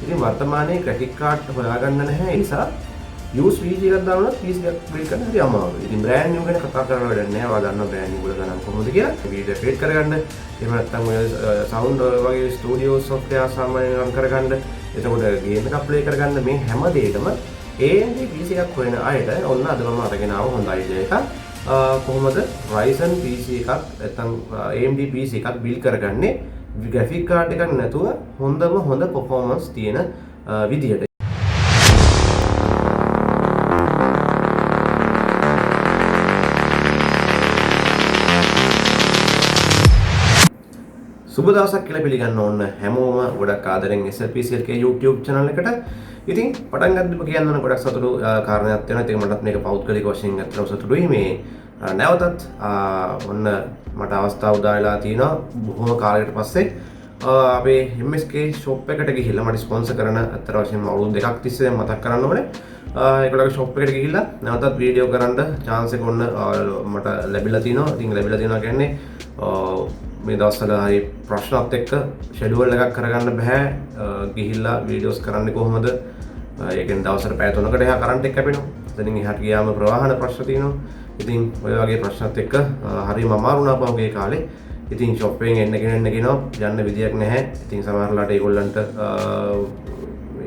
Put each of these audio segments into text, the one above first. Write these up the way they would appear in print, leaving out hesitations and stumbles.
ඉතින් වර්තමානයේ credit card හොයාගන්න නැහැ. ඒ නිසා used PC එකක් දානොත් PC එකක් බිල් කරන්න හරි අමාරුයි. ඉතින් brand new ගැන කතා කරන්න වැඩක් නැහැ. ඔයා දන්නවා brand new වල ගණන් කොහොමද කියලා. වීඩියෝ ක්‍රියේට් කරගන්න. එහෙම නැත්නම් ඔය sound වගේ studio software සාමාන්‍යයෙන් run කරගන්න. එතකොට game එකක් play කරගන්න මේ හැම දෙයකම AMD PC එකක් හොයන අයට ඔන්න අද මම අරගෙන ආව හොඳ idea එකක්. කොහොමද Ryzen PC එකක් නැත්නම් AMD PC එකක් බිල් කරගන්නේ graphic card එකක් නැතුව හොඳ performance තියෙන විදියට. සුබ දවසක් කියලා පිළිගන්න ඕන හැමෝම ගොඩක් ආදරෙන් SLPCLK YouTube channel එකට. ඉතින් පටන් ගන්නකොට කියන්න ඕන ගොඩක් සතුටු කාරණයක් තියෙනවා. ඒක මටත් මේක පෞද්ගලික වශයෙන් අත්‍තරම සතුටුයි. මේ නැවතත් ඔන්න මට අවස්ථාව උදා වෙලා තිනවා බොහොම කාලයකට පස්සේ අපේ MSK shop එකට ගිහිල්ලා මට ස්පොන්සර් කරන අතර වශයෙන් අවුරුදු දෙකක් තිස්සේ දැන් මතක් කරන්න ඕනේ. ඒගොල්ලෝගේ shop එකට ගිහිල්ලා නැවතත් වීඩියෝ කරන්න chance එක ඔන්න මට ලැබිලා තිනවා. ඉතින් ලැබිලා තිනවා කියන්නේ මේ දවස්වල හරි ප්‍රශ්නත් එක්ක ෂෙඩියුල් එකක් කරගන්න බෑ. ගිහිල්ලා වීඩියෝස් කරන්නේ කොහොමද? ඒකෙන් දවසට පැය 3කට එහා කරන්ට් එක කැපෙනවා. එතනින් එහාට ගියාම ප්‍රවාහන ප්‍රශ්න තියෙනවා. ඉතින් ඔය වගේ ප්‍රශ්නත් එක්ක හරිම අමාරු වුණා පහුගිය කාලේ. ඉතින් ෂොප් එකෙන් එන්න කියනවා යන්න විදියක් නැහැ. ඉතින් සමහරලාට ඒගොල්ලන්ට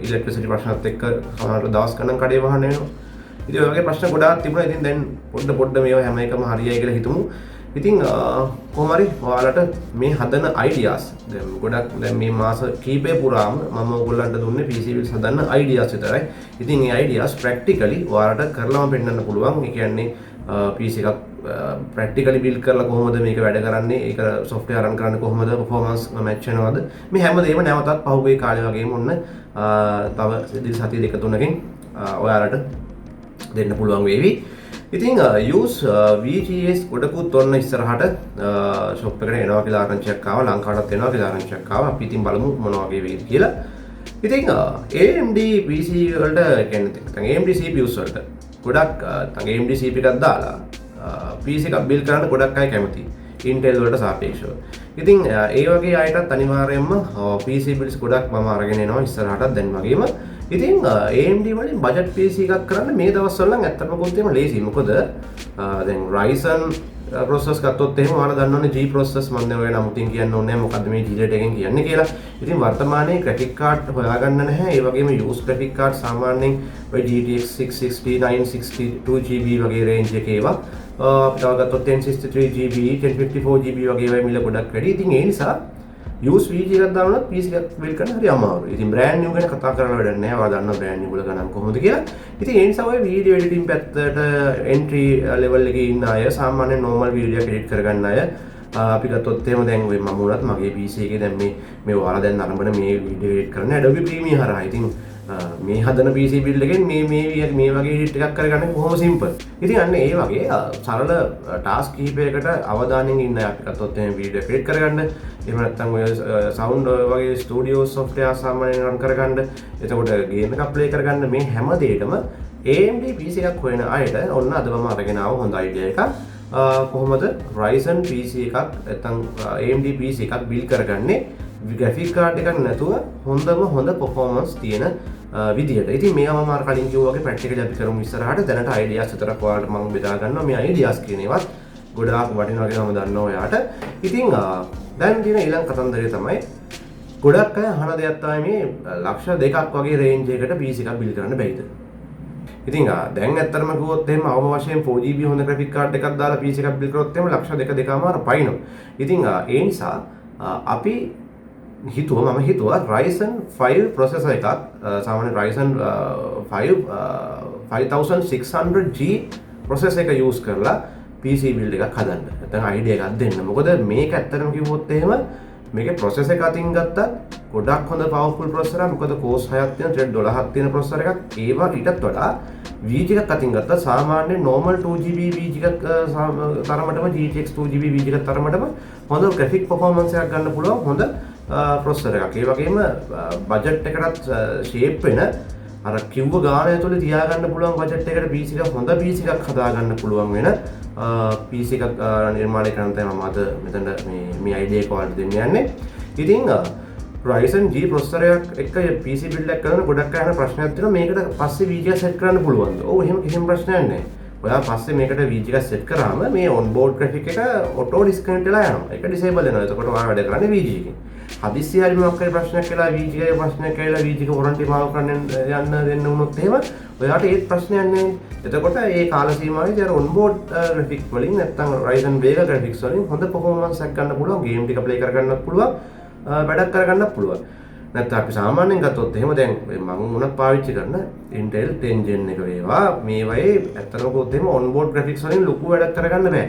ඉලෙක්ට්‍රිසිටි ප්‍රශ්නත් එක්ක සමහරට දවස් ගණන් කඩේ වහන්න වෙනවා. ඉතින් ඔය වගේ ප්‍රශ්න ගොඩාක් තිබුණා. ඉතින් දැන් පොඩ්ඩ මේවා හැම එකම හරියයි කියලා හිතමු. ඉතින් කොහොම හරි ඔයාලට මේ හදන ideas දැන් ගොඩක් දැන් මේ මාස කීපය පුරාම මම ඔයගොල්ලන්ට දුන්නේ PC builds හදන්න ideas විතරයි. ඉතින් මේ ideas practically ඔයාලට කරලාම පෙන්නන්න පුළුවන්. ඒ කියන්නේ PC එකක් practically build කරලා කොහොමද මේක වැඩ කරන්නේ, ඒක software run කරන්නේ කොහොමද, performance match වෙනවද, මේ හැමදේම නැවතත් පහුගිය කාලේ වගේම ඔන්න තව සති දෙක තුනකින් ඔයාලට දෙන්න පුළුවන් වේවි. ඉතින් use VGS ගොඩකුත් ඔන්න ඉස්සරහට shop එකට එනවා කියලා ආරංචියක් ආවා. ලංකාවටත් එනවා කියලා ආරංචියක් ආවා. අපි ඉතින් බලමු මොන වගේ වෙයිද කියලා. ඉතින් AMD PC වලට කියන්නේ AMD CPUs වලට ගොඩක් AMD CPU එකක් දාලා PC එකක් build කරන්න ගොඩක් අය කැමතියි. Intel වලට සාපේක්ෂව. ඉතින් ඒ වගේ අයටත් අනිවාර්යයෙන්ම PC builds ගොඩක් මම අරගෙන එනවා ඉස්සරහටත් දැන් වගේම. ඉතින් AMD වලින් බජට් PC එකක් කරන්න මේ දවස්වල නම් ඇත්තටම කොහොමද ලේසි. මොකද දැන් Ryzen processors ගත්තොත් එහෙම ඔයාලා දන්නවනේ G processors මම දැන් ඔය නමුතින් කියන්න ඕනේ මොකද්ද මේ G rate එකෙන් කියන්නේ කියලා. ඉතින් වර්තමානයේ graphic card හොයාගන්න නැහැ. ඒ වගේම used graphic card සාමාන්‍යයෙන් ඔය GTX 660 960 2GB වගේ range එකේ ඒවා අපිට ගත්තොත් 1063GB 1054GB වගේ ඒවා මිල ගොඩක් වැඩි. ඉතින් ඒ නිසා used PC එකක් දානොත් PC එකක් build කරන්න හරි අමාරුයි. ඉතින් brand new ගැන කතා කරන්න වැඩක් නැහැ. ඔයාලා දන්නවා brand new වල ගණන් කොහොමද කියලා. ඉතින් ඒ නිසා ඔය video editing පැත්තට entry level එකේ ඉන්න අය සාමාන්‍ය normal video එක edit කරගන්න අය අපි ගත්තොත් එහෙම දැන් ඔය මම උනත් මගේ PC එකේ දැන් මේ ඔයාලා දැන් අරඹන මේ video edit කරන්න Adobe Premiere හරහා. ඉතින් මේ හදන PC build එකෙන් මේ වගේ edit එකක් කරගන්න කොහොම simple. ඉතින් අන්න ඒ වගේ සරල task කිහිපයකට අවධානයෙන් ඉන්න අය අපි ගත්තොත් එහෙම video edit කරගන්න. එහෙම නැත්නම් ඔය sound වගේ studio software සාමාන්‍යයෙන් run කරගන්න. එතකොට game එකක් play කරගන්න මේ හැම දෙයකම AMD PC එකක් හොයන අයට ඔන්න අද මම අරගෙන ආව හොඳ idea එකක්. කොහොමද Ryzen PC එකක් නැත්නම් AMD PC එකක් build කරගන්නේ graphic card එකක් නැතුව හොඳ performance තියෙන විදියට. ඉතින් මේවා මම අර කලින් කිව්වා වගේ practically අපි කරමු ඉස්සරහට. දැනට ideas විතරක් ඔයාලට මම බෙදා ගන්නවා. මේ ideas කියන ඒවාත් ගොඩාක් වටිනවා කියලා මම දන්නවා ඔයාට. ඉතින් දැන් තියෙන ඊළඟ කතන්දරය තමයි ගොඩක් අය අහන දෙයක් තමයි මේ ලක්ෂ 2ක් වගේ රේන්ජ් එකකට PC එකක් බිල් කරන්න බැයිද? ඉතින් දැන් ඇත්තටම කිව්වොත් එහෙම අවම වශයෙන් 4GB හොඳ graphic card එකක් දාලා PC එකක් බිල් කරොත් එහෙම ලක්ෂ 2.5මාර පයින්නවා. ඉතින් ඒ නිසා අපි මම හිතුවා Ryzen 5 processor එකක් සාමාන්‍ය Ryzen 5 5600G processor එක use කරලා PC build එකක් හදන්න. නැත්නම් idea එකක් දෙන්න. මොකද මේක ඇත්තටම කිව්වොත් එහෙම මේකේ processor එක අතින් ගත්තත් ගොඩක් හොඳ powerful processor එකක්. මොකද core 6ක් තියෙන thread 12ක් තියෙන processor එකක්. ඒවා ඊටත් වඩා VG එකක් අතින් ගත්තත් සාමාන්‍ය normal 2GB VG එකක් තරමටම GTX 2GB VG එකක් තරමටම හොඳ graphic performance එකක් ගන්න පුළුවන් හොඳ processor එකක්. ඒ වගේම budget එකටත් shape වෙන අර කිව්ව ගාන ඇතුලේ තියාගන්න පුළුවන් බජට් එකකට PC එකක් හොඳ PC එකක් හදාගන්න පුළුවන් වෙන PC එකක් නිර්මාණය කරන්න තමයි මම අද මෙතන මේ idea එක ඔයාලට දෙන්න යන්නේ. ඉතින් Ryzen G ප්‍රොසෙසරයක් එක්ක PC build එකක් කරන ගොඩක් අය අහන ප්‍රශ්නයක් තියෙනවා මේකට පස්සේ VGA set කරන්න පුළුවන්ද? ඔව් එහෙම කිසිම ප්‍රශ්නයක් නැහැ. ඔයා පස්සේ මේකට VGA set කරාම මේ onboard graphic එක auto disconnect වෙලා යනවා. ඒක disable වෙනවා. එතකොට ඔයා වැඩ කරන්නේ VGA එකෙන්. හදිස්සි හරි මොකක් හරි ප්‍රශ්නයක් කියලා VGA ප්‍රශ්නයක් කියලා VGA එක warranty මාරු කරන්න යන්න දෙන්න වුණොත් එහෙම ඔයාට ඒත් ප්‍රශ්නයක් නැහැ. එතකොට ඒ කාල සීමාවේදී අර onboard graphic වලින් නැත්තම් Ryzen Vega graphics වලින් හොඳ performance එකක් ගන්න පුළුවන්. game ටික play කරගන්නත් පුළුවන්. වැඩක් කරගන්නත් පුළුවන්. නැත්නම් අපි සාමාන්‍යයෙන් ගත්තොත් එහෙම දැන් මම උනත් පාවිච්චි කරන Intel 10 Gen එක වේවා මේ වගේ ඇත්තටම ගොත් එහෙම onboard graphics වලින් ලොකු වැඩක් කරගන්න බෑ.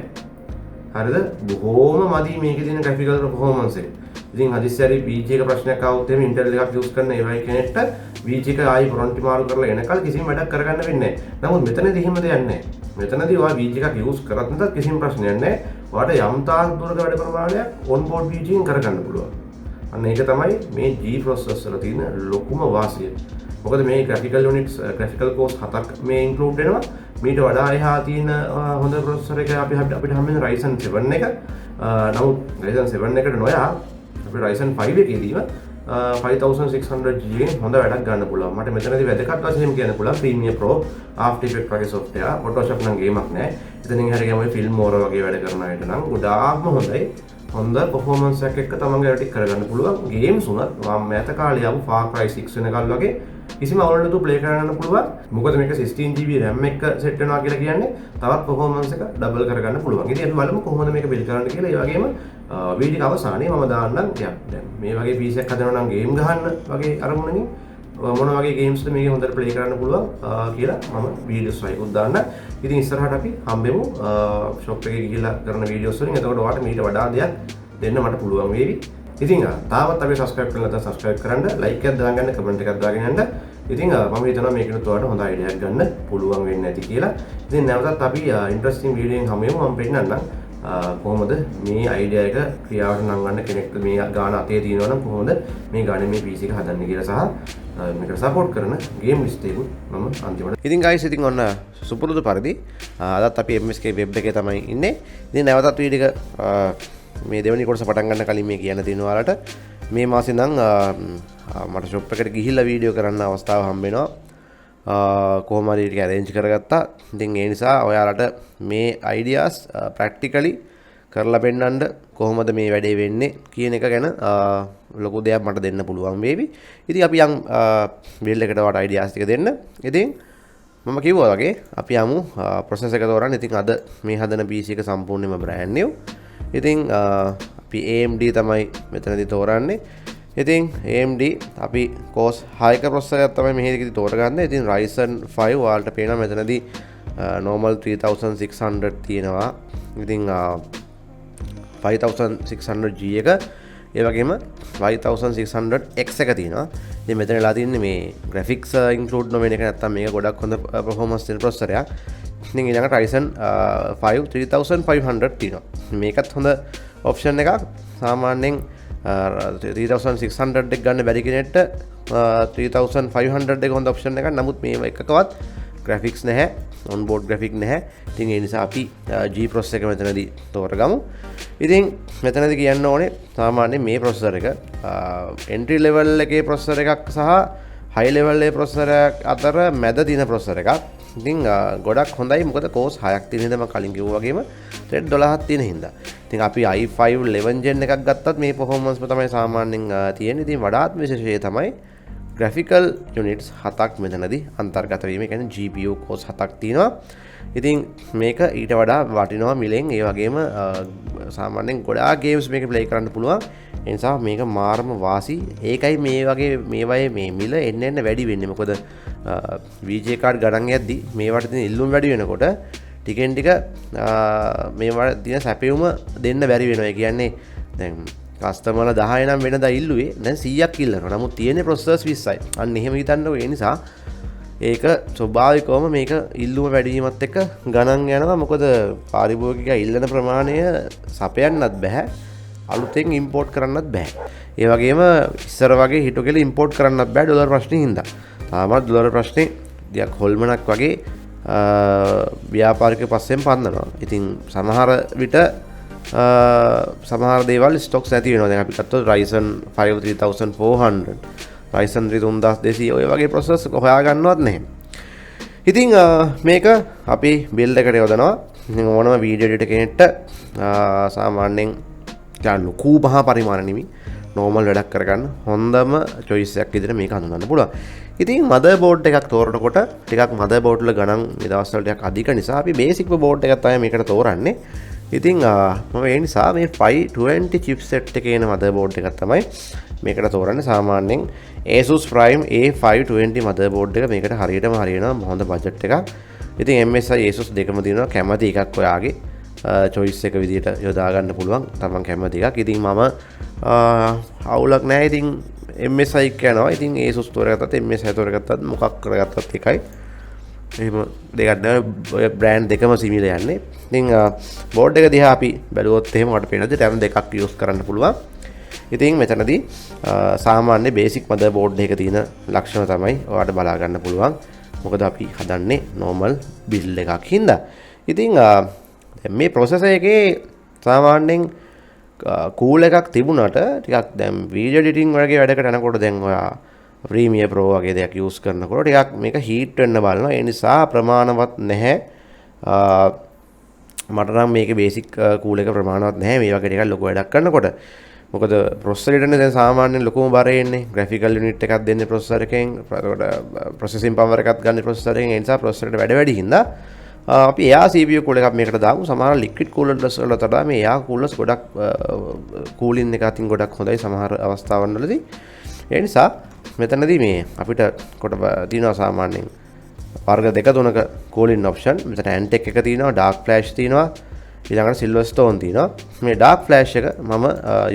හරිද? බොහොම මදි මේකේ තියෙන graphical performance එක. ඉතින් හදිස්සි හරි VGA එක ප්‍රශ්නයක් ආවොත් එහෙම Intel එකක් use කරන ඒ වගේ කෙනෙක්ට VGA එක ආයි warranty මාරු කරලා එනකල් කිසිම වැඩක් කරගන්න වෙන්නේ නැහැ. නමුත් මෙතනදී එහෙම දෙයක් නැහැ. මෙතනදී ඔයා VGA එකක් use කරත් නැත්නම් කිසිම ප්‍රශ්නයක් නැහැ. ඔයාට යම් තාක් දුරක වැඩ ප්‍රමාණයක් onboard VGA එකෙන් කරගන්න පුළුවන්. අන්න ඒක තමයි මේ G processor වල තියෙන ලොකුම වාසිය. මොකද මේ graphical units graphical cores 7ක් මේ include වෙනවා. මීට වඩා එහා තියෙන හොඳ processor එක අපිට හම්බෙන Ryzen 7 එක. නමුත් Ryzen 7 එකට නොයා අපිට Ryzen 5 එකේදීම 5600G එකෙන් හොඳ වැඩක් ගන්න පුළුවන්. මට මෙතනදී වැදගත් වශයෙන් කියන්න පුළුවන් Premiere Pro After Effects වගේ software Photoshop නම් ගේමක් නෑ. එතනින් හරිය ගම Filmora වගේ වැඩ කරන අයට නම් ගොඩාක්ම හොඳයි. හොඳ performance එකක් එක්ක තමන්ගේ වැඩ ටික කරගන්න පුළුවන්. games උනත් මම මෑත කාලේ ආපු Far Cry 6 වෙනකල් වගේ කිසිම අවුලක් නැතුව play කරගන්න පුළුවන්. මොකද මේක 16GB RAM එක set වෙනවා කියලා කියන්නේ තවත් performance එක double කරගන්න පුළුවන්. ඉතින් අපි බලමු කොහොමද මේක build කරන්න කියලා. ඒ වගේම වීඩියෝ අවසානයේ මම දාන්නම් දැන් මේ වගේ PC එකක් හදනවා නම් game ගහන්න වගේ අරමුණකින් මොන වගේ games ද මේක හොඳට play කරන්න පුළුවන් කියලා මම videos වයිකුත් දාන්න. ඉතින් ඉස්සරහට අපි හම්බෙමු shop එකේ ගිහිල්ලා කරන videos වලින්. එතකොට ඔයාලට මීට වඩා දෙයක් දෙන්න මට පුළුවන් වේවි. ඉතින් තාමත් අපි subscribe කරලා නැත්නම් subscribe කරන්න, like එකක් දාගන්න, comment එකක් දාගෙන යන්න. ඉතින් මම හිතනවා මේකෙනුත් ඔයාලට හොඳ idea එකක් ගන්න පුළුවන් වෙන්නේ නැති කියලා. ඉතින් නැවතත් අපි interesting video එකෙන් හම්බෙමු. මම පෙන්නන්නම් කොහොමද මේ idea එක ක්‍රියාවට නංවන්න කෙනෙක්ට මේ ගාන අතේ තියෙනවා නම් කොහොමද මේ ගානේ මේ PC එක හදන්නේ කියලා සහ මේකට සපෝට් කරන ගේම් ලිස්ට් එකකුත් මම අන්තිමට. ඉතින් guys ඉතින් ඔන්න සුපුරුදු පරිදි අදත් අපි MSK web එකේ තමයි ඉන්නේ. ඉතින් නැවතත් වීඩියෝ එක මේ දෙවෙනි කොටස පටන් ගන්න කලින් මේ කියන්න තියෙනවා ඔයාලට මේ මාසේ නම් මට shop එකට ගිහිල්ලා වීඩියෝ කරන්න අවස්ථාව හම්බ වෙනවා. කොහොම හරි ටික arrange කරගත්තා. ඉතින් ඒ නිසා ඔයාලට මේ ideas practically කරලා පෙන්නන්න කොහොමද මේ වැඩේ වෙන්නේ කියන එක ගැන ලොකු දෙයක් මට දෙන්න පුළුවන් වේවි. ඉතින් අපි යම් build එකට වට ideas ටික දෙන්න. ඉතින් මම කිව්වා වගේ අපි යමු process එක තෝරන්න. ඉතින් අද මේ හදන PC එක සම්පූර්ණයෙන්ම brand new. ඉතින් අපි AMD තමයි මෙතනදී තෝරන්නේ. ඉතින් AMD අපි course 6ක processor එකක් තමයි මෙහෙදි තෝරගන්නේ. ඉතින් Ryzen 5 ඔයාලට පේනවා මෙතනදී normal 3600 තියෙනවා. ඉතින් 5600G එක ඒ වගේම 5600X එක තියෙනවා. ඉතින් මෙතන වෙලා තින්නේ මේ graphics include නොවෙන එක නැත්තම් මේක ගොඩක් හොඳ performance දෙන processor එකක්. ඉතින් ඊළඟට Ryzen 5 3500 තියෙනවා. මේකත් හොඳ option එකක්. සාමාන්‍යයෙන් 3600 එක ගන්න බැරි කෙනෙක්ට 3500 එක හොඳ option එකක්. නමුත් මේ එකකවත් graphics නැහැ, onboard graphic නැහැ. ඉතින් ඒ නිසා අපි G processor එක මෙතනදී තෝරගමු. ඉතින් මෙතනදී කියන්න ඕනේ සාමාන්‍යයෙන් මේ processor එක entry level එකේ processor එකක් සහ high level එකේ processor එකක් අතර මැද තියෙන processor එකක්. ඉතින් ගොඩක් හොඳයි මොකද course 6ක් තියෙන හින්දා මම කලින් කිව්වා වගේම thread 12ක් තියෙන හින්දා. ඉතින් අපි i5 11 gen එකක් ගත්තත් මේ performance තමයි සාමාන්‍යයෙන් තියෙන්නේ. ඉතින් වඩාත් විශේෂය තමයි graphical units 7ක් මෙතනදී අන්තර්ගත වීම. ඒ කියන්නේ GPU cores 7ක් තියෙනවා. ඉතින් මේක ඊට වඩා වටිනවා මිලෙන්. ඒ වගේම සාමාන්‍යයෙන් ගොඩාක් games මේක play කරන්න පුළුවන්. ඒ නිසා මේක මාරම වාසි. ඒකයි මේ වගේ මේවයේ මේ මිල එන්න වැඩි වෙන්නේ. මොකද VGA card ගණන් යද්දි මේවට තියෙන ඉල්ලුම් වැඩි වෙනකොට ටිකෙන් ටික මේවට තියෙන සැපයුම දෙන්න බැරි වෙනවා. ඒ කියන්නේ දැන් කස්ටමර්ලා 10 නම් වෙනදා ඉල්ලුවේ දැන් 100ක් ඉල්ලනවා. නමුත් තියෙන්නේ processors 20යි. අන්න එහෙම හිතන්නකෝ. ඒ නිසා ඒක ස්වභාවිකවම මේක ඉල්ලුම වැඩි වීමත් එක්ක ගණන් යනවා. මොකද පාරිභෝගිකයා ඉල්ලන ප්‍රමාණය සපයන්නත් බෑ. අලුතෙන් ඉම්පෝර්ට් කරන්නත් බෑ. ඒ වගේම ඉස්සර වගේ හිටු කියලා ඉම්පෝර්ට් කරන්නත් බෑ ඩොලර් ප්‍රශ්නේ හින්දා. තාමත් ඩොලර් ප්‍රශ්නේ ටිකක් හොල්මනක් වගේ ව්‍යාපාරික පස්සෙන් පන්නනවා. ඉතින් සමහර විට සමහර දේවල් ස්ටොක්ස් නැති වෙනවා. දැන් අපි ගත්තොත් Ryzen 5 3400 Ryzen 3 3200 ඔය වගේ ප්‍රොසෙසර් හොයා ගන්නවත් නැහැ. ඉතින් මේක අපි බිල්ඩ් එකට යොදනවා. ඉතින් ඕනම වීඩියෝ එඩිටර් කෙනෙක්ට සාමාන්‍යයෙන් ලොකු මහා පරිමාණ නෙමෙයි normal වැඩක් කරගන්න හොඳම choice එකක් විදිහට මේක හඳුනන්න පුළුවන්. ඉතින් motherboard එකක් තෝරනකොට ටිකක් motherboard වල ගණන් මේ දවස්වල ටිකක් අධික නිසා අපි basic board එකක් තමයි මේකට තෝරන්නේ. ඉතින් මම ඒ නිසා මේ 520 chipset එකේ එන motherboard එකක් තමයි මේකට තෝරන්නේ. සාමාන්‍යයෙන් Asus Prime A520 motherboard එක මේකට හරියටම හරියනවා හොඳ budget එකක්. ඉතින් MSI Asus දෙකම දිනනවා කැමති එකක් ඔයාගේ choice එක විදිහට යොදා ගන්න පුළුවන් තමන් කැමති එකක්. ඉතින් මම අවුලක් නැහැ. ඉතින් MSI කරනවා. ඉතින් Asus තෝරගත්තත් MSI තෝරගත්තත් මොකක් කරගත්තත් එකයි. එහෙම දෙකක් නෑ ඔය බ්‍රෑන්ඩ් දෙකම සිමිලර් යන්නේ. ඉතින් බෝඩ් එක දිහා අපි බැලුවොත් එහෙම මට පේනවා RAM දෙකක් යූස් කරන්න පුළුවන්. ඉතින් මෙතනදී සාමාන්‍ය බේසික් මදර්බෝඩ් එකක තියෙන ලක්ෂණ තමයි ඔයාලට බලා ගන්න පුළුවන්. මොකද අපි හදන්නේ normal build එකක් හින්දා. ඉතින් මේ processor එකේ සාමාන්‍යයෙන් cool එකක් තිබුණාට ටිකක් දැන් video editing වගේ වැඩකට යනකොට දැන් ඔයා Premiere Pro වගේ දෙයක් use කරනකොට ටිකක් මේක heat වෙන්න බලනවා. ඒ නිසා ප්‍රමාණවත් නැහැ. මට නම් මේකේ basic cool එක ප්‍රමාණවත් නැහැ මේ වගේ ටිකක් ලොකු වැඩක් කරනකොට. මොකද processor එකනේ දැන් සාමාන්‍යයෙන් ලොකුම බරේ එන්නේ. graphical unit එකක් දෙන්නේ processor එකෙන්. එතකොට processing power එකක් ගන්න processor එකෙන්. ඒ නිසා processor එකට වැඩ වැඩි හින්දා අපි එයා CPU cool එකක් මේකට දාමු. සමහර liquid coolers වලට වඩා මේ එයා coolers ගොඩක් cooling එක අතින් ගොඩක් හොඳයි සමහර අවස්ථාවන් වලදී. ඒ නිසා මෙතනදී මේ අපිට කොට තියෙනවා සාමාන්‍යයෙන් වර්ග දෙක තුනක cooling option. මෙතන Antec එක තියෙනවා, dark flash තියෙනවා, ඊළඟට Silverstone තියෙනවා. මේ dark flash එක මම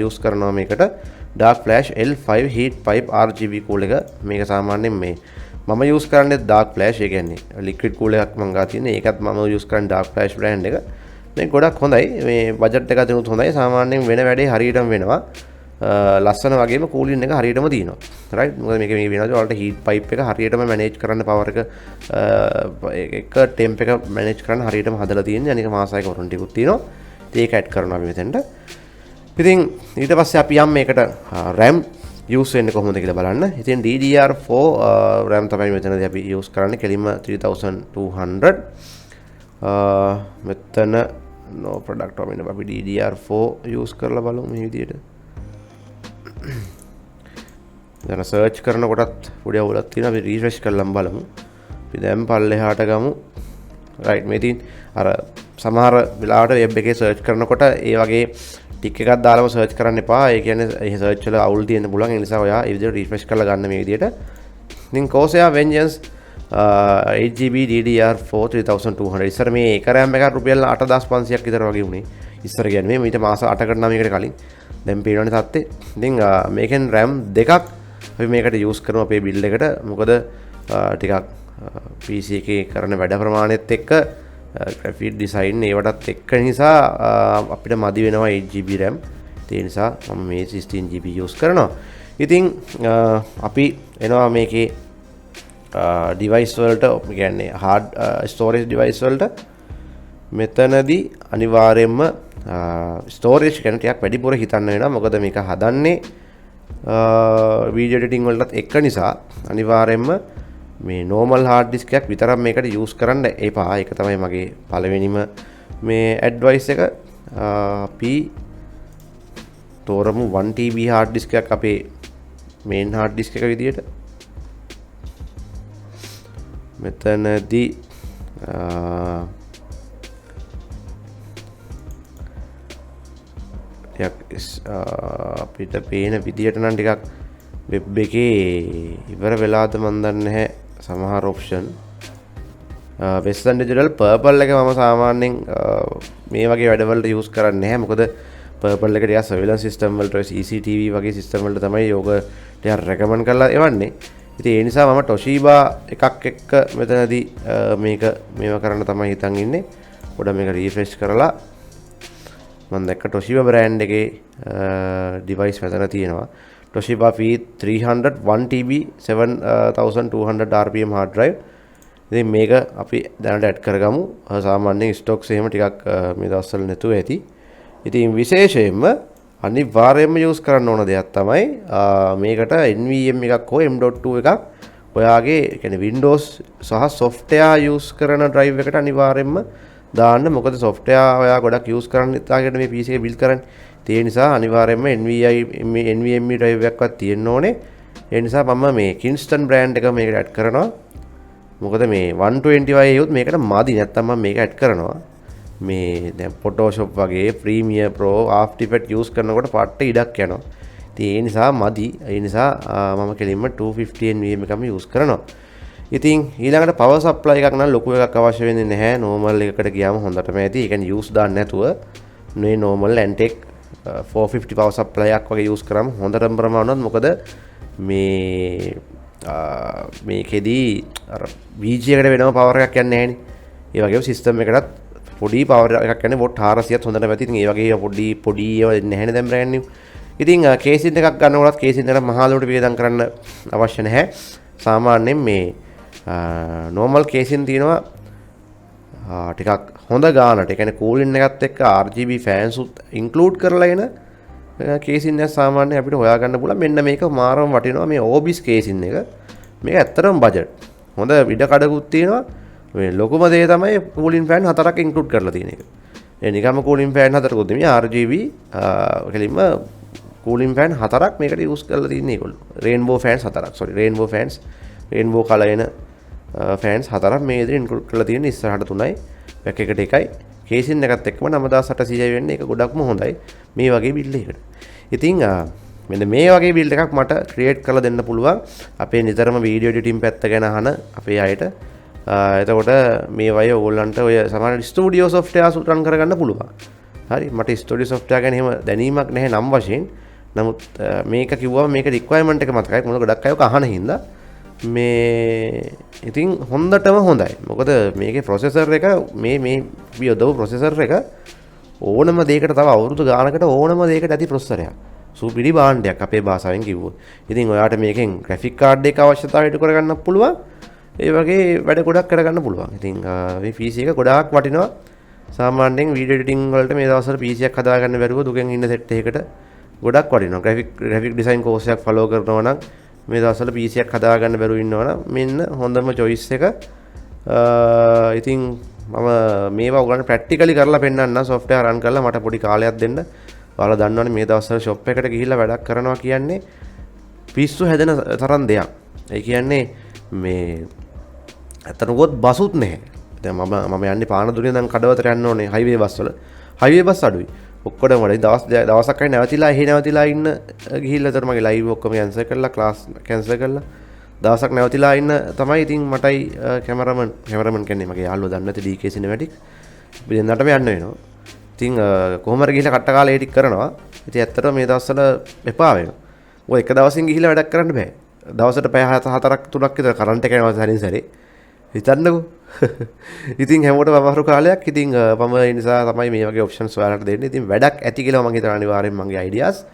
use කරනවා මේකට dark flash L5 heat pipe RGB cool එක. මේක සාමාන්‍යයෙන් මේ මම use කරන්නේ dark flash. ඒ කියන්නේ liquid cool එකක් මම ගා තියෙන්නේ. ඒකත් මම use කරන්නේ dark flash brand එක. මේක ගොඩක් හොඳයි. මේ budget එක දිනුත් හොඳයි. සාමාන්‍යයෙන් වෙන වැඩේ හරියටම වෙනවා. ලස්සන වගේම කූලින් එක හරියටම තියෙනවා. රයිට්. මොකද මේක මේ වෙනවාද ඔයාලට heat pipe එක හරියටම manage කරන්න power එක temp එක manage කරන්න හරියටම හදලා තියෙන්නේ. අනික මාසයක වරුන් ටිකුත් තියෙනවා. ඒක add කරනවා අපි මෙතෙන්ට. ඉතින් ඊට පස්සේ අපි යම් මේකට RAM use වෙන්නේ කොහොමද කියලා බලන්න. ඉතින් DDR4 RAM තමයි මෙතනදී අපි use කරන්නේ කෙලින්ම 3200. මෙතන no product වලින් අපි DDR4 use කරලා බලමු මේ විදිහට. දැන් සර්ච් කරනකොටත් පොඩි අවුලක් තියෙනවා. අපි රිෆ්‍රෙෂ් කරලා බලමු. අපි දැන් පල්ලෙහාට ගමු. රයිට්. මේ තින් අර සමහර වෙලාවට වෙබ් එකේ සර්ච් කරනකොට ඒ වගේ ටික් එකක් දාලාම සර්ච් කරන්න එපා. ඒ කියන්නේ ඒ සර්ච් වල අවුල් තියෙන්න පුළුවන්. ඒ නිසා ඔයා මේ විදිහට රිෆ්‍රෙෂ් කරලා ගන්න මේ විදිහට. ඉතින් Corsair Vengeance 8GB DDR4 3200. ඉස්සර මේ එක RAM එකක් රුපියල් 8500ක් විතර වගේ වුණේ. ඉස්සර කියන්නේ මේ ඊට මාස 8කට නම් මේකට කලින්. දැන් පේනවනේ තත්ත්වේ. ඉතින් මේකෙන් RAM දෙකක් අපි මේකට use කරමු අපේ build එකට. මොකද ටිකක් PC එකේ කරන වැඩ ප්‍රමාණයත් එක්ක graphic design ඒවටත් එක්ක නිසා අපිට මදි වෙනවා 8GB RAM. ඒ නිසා මම මේ 16GB use කරනවා. ඉතින් අපි එනවා මේකේ device වලට, කියන්නේ hard storage device වලට. මෙතනදී අනිවාර්යයෙන්ම ස්ටෝරේජ් ගැන ටිකක් වැඩිපුර හිතන්න වෙනවා. මොකද මේක හදන්නේ වීඩියෝ එඩිටින් වලටත් එක නිසා අනිවාර්යයෙන්ම මේ normal hard disk එකක් විතරක් මේකට use කරන්න එපා. ඒක තමයි මගේ පළවෙනිම මේ advice එක. අපි තෝරමු 1TB hard disk එකක් අපේ main hard disk එක විදියට. මෙතනදී අපිට පේන විදියට නම් ටිකක් වෙබ් එකේ ඉවර වෙලාද මන් දන්නේ නැහැ සමහර ඔප්ෂන්. Western Digital Purple එක මම සාමාන්‍යයෙන් මේ වගේ වැඩවලට use කරන්නේ නැහැ. මොකද Purple එක ටිකක් surveillance system වලට CCTV වගේ system වලට තමයි යෝග ටිකක් recommend කරලා එවන්නේ. ඉතින් ඒ නිසා මම Toshiba එකක් එක්ක මෙතනදී මේව කරන්න තමයි හිතන් ඉන්නේ. පොඩ්ඩක් මේක refresh කරලා මම දැක්ක Toshiba brand එකේ device මෙතන තියෙනවා. Toshiba P300 1TB 7200 RPM hard drive. ඉතින් මේක අපි දැනට add කරගමු. සාමාන්‍යයෙන් stocks එහෙම ටිකක් මේ දවස්වල නැතුව ඇති. ඉතින් විශේෂයෙන්ම අනිවාර්යයෙන්ම යූස් කරන්න ඕන දෙයක් තමයි මේකට NVMe එකක් හෝ M.2 එකක් ඔයාගේ කියන්නේ Windows සහ software යූස් කරන drive එකට අනිවාර්යයෙන්ම දාන්න. මොකද software ඔයා ගොඩක් යූස් කරන්න ඉතාලකට මේ PC එක build කරන්නේ. ඒ නිසා අනිවාර්යයෙන්ම NVMe drive එකක්වත් තියෙන්න ඕනේ. ඒ නිසා මම මේ Kingston brand එක මේකට add කරනවා. මොකද මේ 120 වයුත් මේකට මදි නැත්තම් මම මේක add කරනවා. මේ දැන් Photoshop වගේ Premiere Pro After Effects use කරනකොට පට්ට ඉඩක් යනවා. ඉතින් ඒ නිසා මදි. ඒ නිසා මම කෙලින්ම 250 nvme එකම use කරනවා. ඉතින් ඊළඟට power supply එකක් නම් ලොකු එකක් අවශ්‍ය වෙන්නේ නැහැ. normal එකකට ගියාම හොඳටම ඇති. ඒ කියන්නේ use දාන්න නැතුව මේ normal Antec 450 power supply එකක් වගේ use කරාම හොඳටම ප්‍රමාණවත්. මොකද මේකෙදී අර VG එකට වෙනම power එකක් යන්නේ නැහැනේ. ඒ වගේම system එකටත් පොඩි power එකක් යන්නේ watt 400ත් හොඳට වැති. ඉතින් ඒ වගේ පොඩි ඒවා දෙන්නේ නැහැනේ දැන් brand new. ඉතින් කේසින් එකක් ගන්නකොටත් කේසින් එකට මහා ලෝට වේදම් කරන්න අවශ්‍ය නැහැ. සාමාන්‍යයෙන් මේ normal කේසින් තියෙනවා ටිකක් හොඳ ගානට. ඒ කියන්නේ cooling එකත් එක්ක RGB fans උත් include කරලා එන කේසින් එක සාමාන්‍ය අපිට හොයාගන්න පුළුවන්. මෙන්න මේක මාරම වටිනවා මේ Orbis කේසින් එක. මේක ඇත්තටම බජට්. හොඳ ඉඩ කඩකුත් තියෙනවා. මේ ලොකුම දේ තමයි cooling fan 4ක් include කරලා තියෙන එක. ඒ නිකම්ම cooling fan 4කුත් නෙමෙයි RGB කෙලින්ම cooling fan 4ක් මේකට use කරලා තියෙන්නේ ඒගොල්ලෝ. Rainbow fans 4ක්. sorry rainbow fans. rainbow color එන fans 4ක් මේ විදිහට include කරලා තියෙන ඉස්සරහට 3යි back එකට 1යි. කේසින් එකත් එක්කම 9800 වෙන්නේ. ඒක ගොඩක්ම හොඳයි මේ වගේ build එකකට. ඉතින් මෙන්න මේ වගේ build එකක් මට create කරලා දෙන්න පුළුවන්. අපේ නිතරම video editing පැත්ත ගැන අහන අපේ අයට. එතකොට මේ වගේ ඕගොල්ලන්ට ඔය සමහර ස්ටුඩියෝ software රන් කරගන්න පුළුවන්. හරි මට ස්ටුඩියෝ software ගැන එහෙම දැනීමක් නැහැ නම් වශයෙන්. නමුත් මේක කිව්වම මේක requirement එක මතකයි. මොකද ගොඩක් අය ඔක අහන හින්දා මේ ඉතින් හොඳටම හොඳයි. මොකද මේකේ processor එක මේ යොදව processor එක ඕනම දෙයකට තව අවුරුදු ගානකට ඕනම දෙයකට ඇති processor එකක්. සුපිරි භාණ්ඩයක් අපේ භාෂාවෙන් කිව්වොත්. ඉතින් ඔයාට මේකෙන් graphic card එක අවශ්‍යතාවයට කරගන්න පුළුවන්. ඒ වගේ වැඩ ගොඩක් කරගන්න පුළුවන්. ඉතින් මේ PC එක ගොඩාක් වටිනවා. සාමාන්‍යයෙන් වීඩියෝ එඩිටින් වලට මේ දවස්වල PC එකක් හදාගන්න බැරුව දුකෙන් ඉන්න සෙට් එකකට ගොඩක් වටිනවා. graphic design course එකක් follow කරනවා නම් මේ දවස්වල PC එකක් හදාගන්න බැරුව ඉන්නවා නම් මෙන්න හොඳම choice එක. ඉතින් මම මේවා ඔයගලන්ට practically කරලා පෙන්නන්න software run කරලා මට පොඩි කාලයක් දෙන්න. ඔයාලා දන්නවනේ මේ දවස්වල shop එකට ගිහිල්ලා වැඩක් කරනවා කියන්නේ පිස්සු හැදෙන තරම් දෙයක්. ඒ කියන්නේ මේ ඇත්තටම බසුත් නැහැ. දැන් මම යන්නේ පානදුරේ දැන් කඩවතට යන්න ඕනේ highway බස් වල. highway බස් අඩුයි. ඔක්කොම වල දවසක් අය නැවතිලා ඉන්න ගිහිල්ලා තර මගේ live ඔක්කොම cancel කරලා class cancel කරලා දවසක් නැවතිලා ඉන්න තමයි ඉතින් මටයි කැමරාමන් කියන්නේ මගේ යාළුවා දන්නේ නැති DK Cinematic දෙන්නටම යන්න වෙනවා. ඉතින් කොහොම හරි ගිහිල්ලා කට්ට කාලේ එඩිට් කරනවා. ඉතින් ඇත්තටම මේ දවස්වල එපා වෙනවා. ඔය එක දවසින් ගිහිල්ලා වැඩක් කරන්න බෑ. දවසට පැය 4ක් 3ක් විතර කරන්ට් එක යනවා සැරින් සැරේ. හිතන්නකෝ. ඉතින් හැමෝටම අමාරු කාලයක්. ඉතින් මම ඒ නිසා තමයි මේ වගේ ඔප්ෂන්ස් ඔයාලට දෙන්නේ. ඉතින් වැඩක් ඇති කියලා මම හිතන අනිවාර්යෙන් මගේ ideas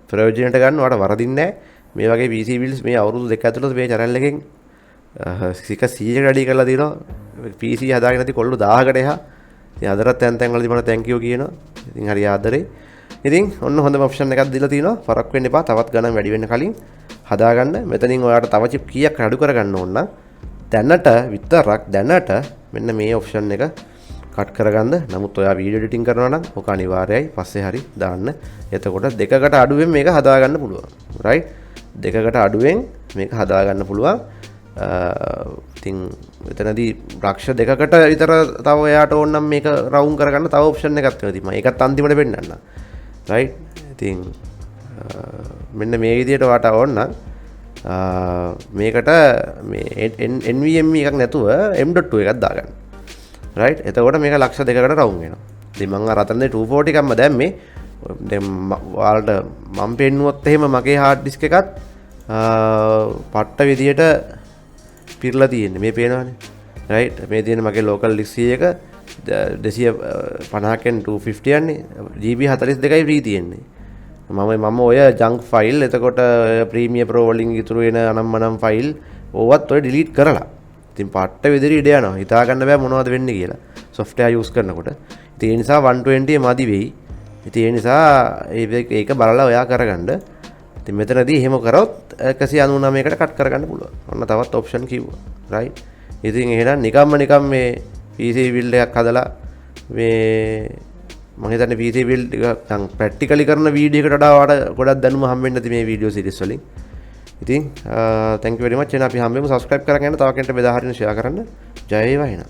ප්‍රයෝජනට ගන්න ඔයාලට වරදින්නේ නැහැ. මේ වගේ PC builds මේ අවුරුදු දෙක ඇතුළත මේ channel එකෙන් 100කට වැඩි කරලා දිනවා. PC හදාගෙන නැති කොල්ලෝ 1000කට එහා. ඉතින් අදටත් තැන් වලදී මම thank you කියනවා. ඉතින් හරි ආදරේ. ඉතින් ඔන්න හොඳම ඔප්ෂන් එකක් දීලා තිනවා. ෆරක් වෙන්න එපා. තවත් ගණන් වැඩි වෙන්න කලින් හදාගන්න. මෙතනින් ඔයාලට තව chip කීයක් අඩු කරගන්න ඕන නම් දැනට විතරක් මෙන්න මේ ඔප්ෂන් එක කට් කරගන්න. නමුත් ඔයා වීඩියෝ එඩිටින් කරනවා නම් ඔක අනිවාර්යයි පස්සේ හරි දාන්න. එතකොට දෙකකට අඩුවෙන් මේක හදාගන්න පුළුවන්. රයිට්? දෙකකට අඩුවෙන් මේක හදාගන්න පුළුවන්. ඉතින් එතනදී ලක්ෂ දෙකකට විතර තව එයාට ඕන නම් මේක රවුම් කරගන්න තව ඔප්ෂන් එකක් තියෙනවා. මම ඒකත් අන්තිමට පෙන්නන්නම්. රයිට්? ඉතින් මෙන්න මේ විදිහට ඔයාට ඕන නම් මේකට මේ NVMe එකක් නැතුව M.2 එකක් දාගන්න. රයිට්? එතකොට මේක ලක්ෂ දෙකකට රවුම් වෙනවා. ඉතින් මම අර අතන 240 එකක්ම දැම්මේ. දැන් ඔයාලට මම පෙන්නුවොත් එහෙම මගේ hard disk එකත් පට්ට විදියට පිරලා තියෙන්නේ. මේ පේනවනේ. රයිට්? මේ තියෙන මගේ local disk එක 250 න් 250 යන්නේ. GB 42යි free තියෙන්නේ. මම ඔය ජංක් ෆයිල් එතකොට ප්‍රීමියර් ප්‍රෝ වලින් ඉතුරු වෙන අනම්මනම් ෆයිල් ඕවත් ඔය ඩිලීට් කරලා. ඉතින් පට්ට විදිහට ඉඩ යනවා. හිතා ගන්න බෑ මොනවද වෙන්නේ කියලා. software use කරනකොට. ඉතින් ඒ නිසා 120 මදි වෙයි. ඉතින් ඒ නිසා ඒක බලලා ඔයා කරගන්න. ඉතින් මෙතනදී එහෙම කරොත් 199කට කට් කරගන්න පුළුවන්. ඔන්න තවත් ඔප්ෂන් කිව්වා. රයිට්. ඉතින් එහෙනම් නිකම් මේ PC build එකක් හදලා මේ මම හිතන්නේ PC build එක ප්‍රැක්ටිකලි කරන වීඩියෝ එකට වඩා ඔයාලට ගොඩක් දැනුම හම්බෙන්න ඇති මේ වීඩියෝ සීරීස් වලින්. ඉතින් thank you very much. එහෙනම් අපි හම්බෙමු. subscribe කරගෙන තව කෙනෙක්ට බෙදා හරින්න share කරන්න. ජය වේවා එහෙනම්.